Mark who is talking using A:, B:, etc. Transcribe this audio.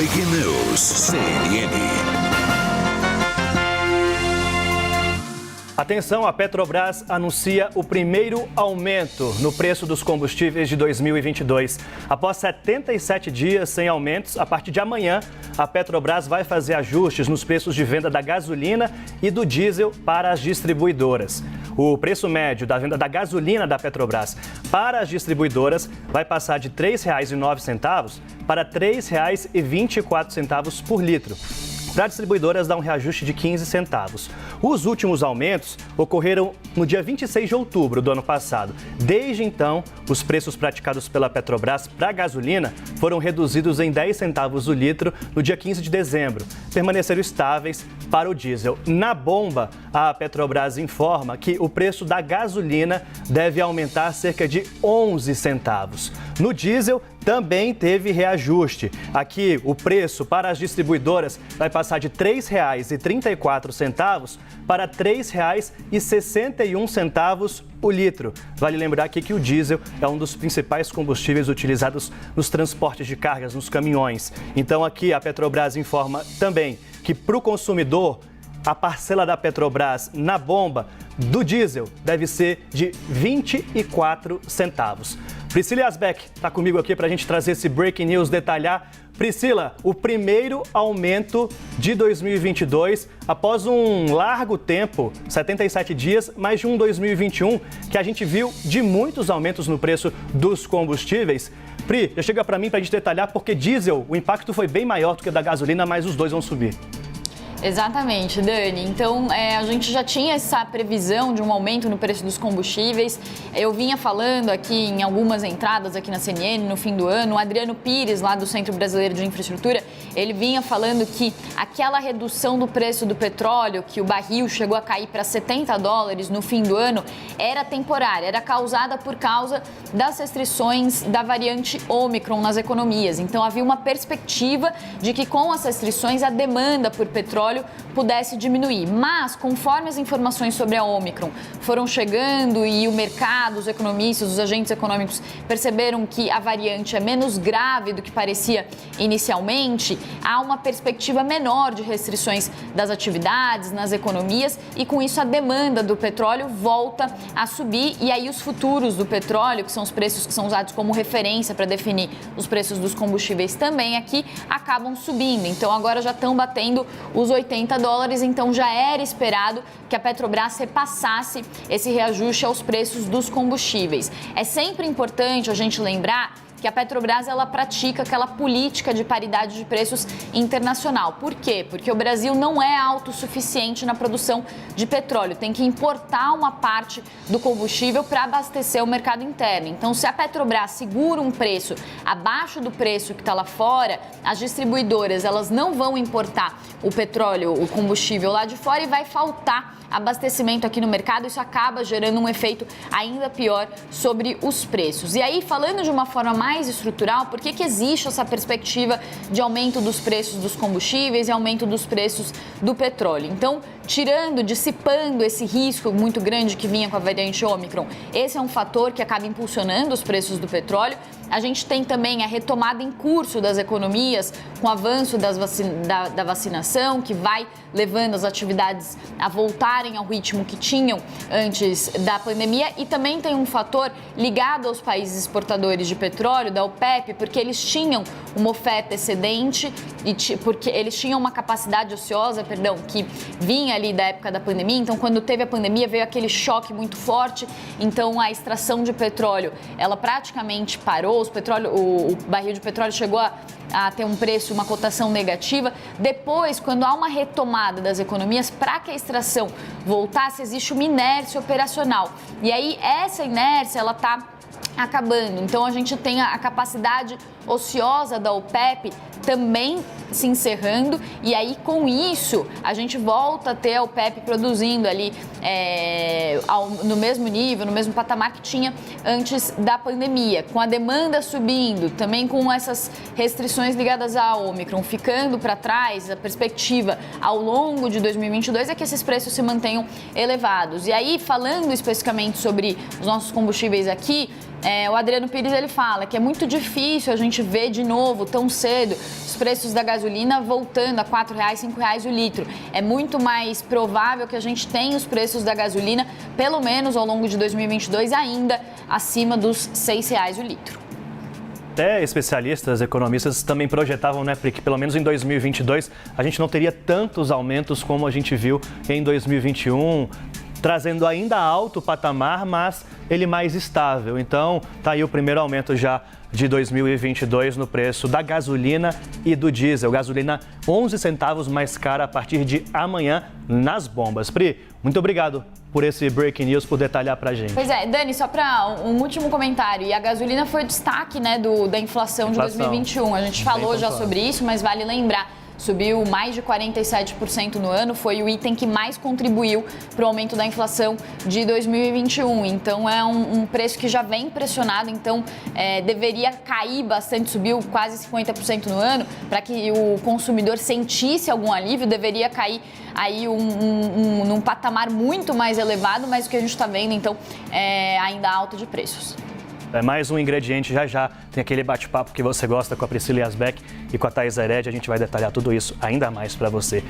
A: Breaking News CNN.
B: Atenção, a Petrobras anuncia o primeiro aumento no preço dos combustíveis de 2022. Após 77 dias sem aumentos, a partir de amanhã, a Petrobras vai fazer ajustes nos preços de venda da gasolina e do diesel para as distribuidoras. O preço médio da venda da gasolina da Petrobras para as distribuidoras vai passar de R$ 3,09 para R$ 3,24 por litro. Para distribuidoras, dá um reajuste de 15 centavos. Os últimos aumentos ocorreram no dia 26 de outubro do ano passado. Desde então, os preços praticados pela Petrobras para a gasolina foram reduzidos em 10 centavos o litro no dia 15 de dezembro. Permaneceram estáveis para o diesel. Na bomba, a Petrobras informa que o preço da gasolina deve aumentar cerca de 11 centavos. No diesel, também teve reajuste. Aqui, o preço para as distribuidoras vai passar de R$ 3,34 para R$ 3,61 o litro. Vale lembrar aqui que o diesel é um dos principais combustíveis utilizados nos transportes de cargas, nos caminhões. Então, aqui a Petrobras informa também que para o consumidor, a parcela da Petrobras na bomba do diesel deve ser de 24 centavos. Priscila Asbeck está comigo aqui para a gente trazer esse Breaking News, detalhar. Priscila, o primeiro aumento de 2022, após um largo tempo, 77 dias, mais de um 2021, que a gente viu de muitos aumentos no preço dos combustíveis. Pri, já chega para mim para a gente detalhar, porque diesel, o impacto foi bem maior do que o da gasolina, mas os dois vão subir.
C: Exatamente, Dani. Então, a gente já tinha essa previsão de um aumento no preço dos combustíveis. Eu vinha falando aqui em algumas entradas aqui na CNN no fim do ano. O Adriano Pires, lá do Centro Brasileiro de Infraestrutura, ele vinha falando que aquela redução do preço do petróleo, que o barril chegou a cair para $70 no fim do ano, era temporária, era causada por causa das restrições da variante Ômicron nas economias. Então, havia uma perspectiva de que com as restrições a demanda por petróleo pudesse diminuir. Mas, conforme as informações sobre a Ômicron foram chegando e o mercado, os economistas, os agentes econômicos perceberam que a variante é menos grave do que parecia inicialmente, há uma perspectiva menor de restrições das atividades, nas economias, e com isso a demanda do petróleo volta a subir, e aí os futuros do petróleo, que são os preços que são usados como referência para definir os preços dos combustíveis também aqui, acabam subindo. Então agora já estão batendo os $80, então já era esperado que a Petrobras repassasse esse reajuste aos preços dos combustíveis. É sempre importante a gente lembrar que a Petrobras ela pratica aquela política de paridade de preços internacional. Por quê? Porque o Brasil não é autossuficiente na produção de petróleo, tem que importar uma parte do combustível para abastecer o mercado interno. Então, se a Petrobras segura um preço abaixo do preço que está lá fora, as distribuidoras elas não vão importar o petróleo, o combustível lá de fora, e vai faltar abastecimento aqui no mercado. Isso acaba gerando um efeito ainda pior sobre os preços. E aí, falando de uma forma mais estrutural, por que existe essa perspectiva de aumento dos preços dos combustíveis e aumento dos preços do petróleo? Então, dissipando esse risco muito grande que vinha com a variante Ômicron, esse é um fator que acaba impulsionando os preços do petróleo. A gente tem também a retomada em curso das economias, com o avanço da vacinação, que vai levando as atividades a voltarem ao ritmo que tinham antes da pandemia. E também tem um fator ligado aos países exportadores de petróleo, da OPEP, porque eles tinham uma oferta excedente, porque eles tinham uma capacidade ociosa, que vinha ali da época da pandemia. Então, quando teve a pandemia, veio aquele choque muito forte. Então, a extração de petróleo, ela praticamente parou. O barril de petróleo chegou a ter um preço, uma cotação negativa. Depois, quando há uma retomada das economias, para que a extração voltasse, existe uma inércia operacional. E aí, essa inércia, ela está acabando. Então, a gente tem a capacidade ociosa da OPEP também se encerrando, e aí com isso a gente volta a ter a OPEP produzindo ali no mesmo nível, no mesmo patamar que tinha antes da pandemia, com a demanda subindo, também com essas restrições ligadas à Ômicron ficando para trás. A perspectiva ao longo de 2022 é que esses preços se mantenham elevados. E aí, falando especificamente sobre os nossos combustíveis aqui, O Adriano Pires ele fala que é muito difícil a gente ver de novo, tão cedo, os preços da gasolina voltando a R$ 4,00, R$ 5,00 o litro. É muito mais provável que a gente tenha os preços da gasolina, pelo menos ao longo de 2022, ainda acima dos R$ 6,00 o litro.
B: Até especialistas, economistas também projetavam, né, que pelo menos em 2022 a gente não teria tantos aumentos como a gente viu em 2021, trazendo ainda alto patamar, mas ele mais estável. Então, tá aí o primeiro aumento já de 2022 no preço da gasolina e do diesel. Gasolina 11 centavos mais cara a partir de amanhã nas bombas. Pri, muito obrigado por esse breaking news, por detalhar pra gente.
C: Pois é, Dani, só para um último comentário. E a gasolina foi o destaque, né, da inflação de 2021. A gente falou já sobre isso, mas vale lembrar. Subiu mais de 47% no ano, foi o item que mais contribuiu para o aumento da inflação de 2021. Então, é um preço que já vem pressionado, então deveria cair bastante, subiu quase 50% no ano, para que o consumidor sentisse algum alívio, deveria cair aí num patamar muito mais elevado, mas o que a gente está vendo, então, é ainda alta de preços.
B: É mais um ingrediente, já tem aquele bate-papo que você gosta com a Priscila Yasbeck e com a Thaís Heredia. A gente vai detalhar tudo isso ainda mais para você.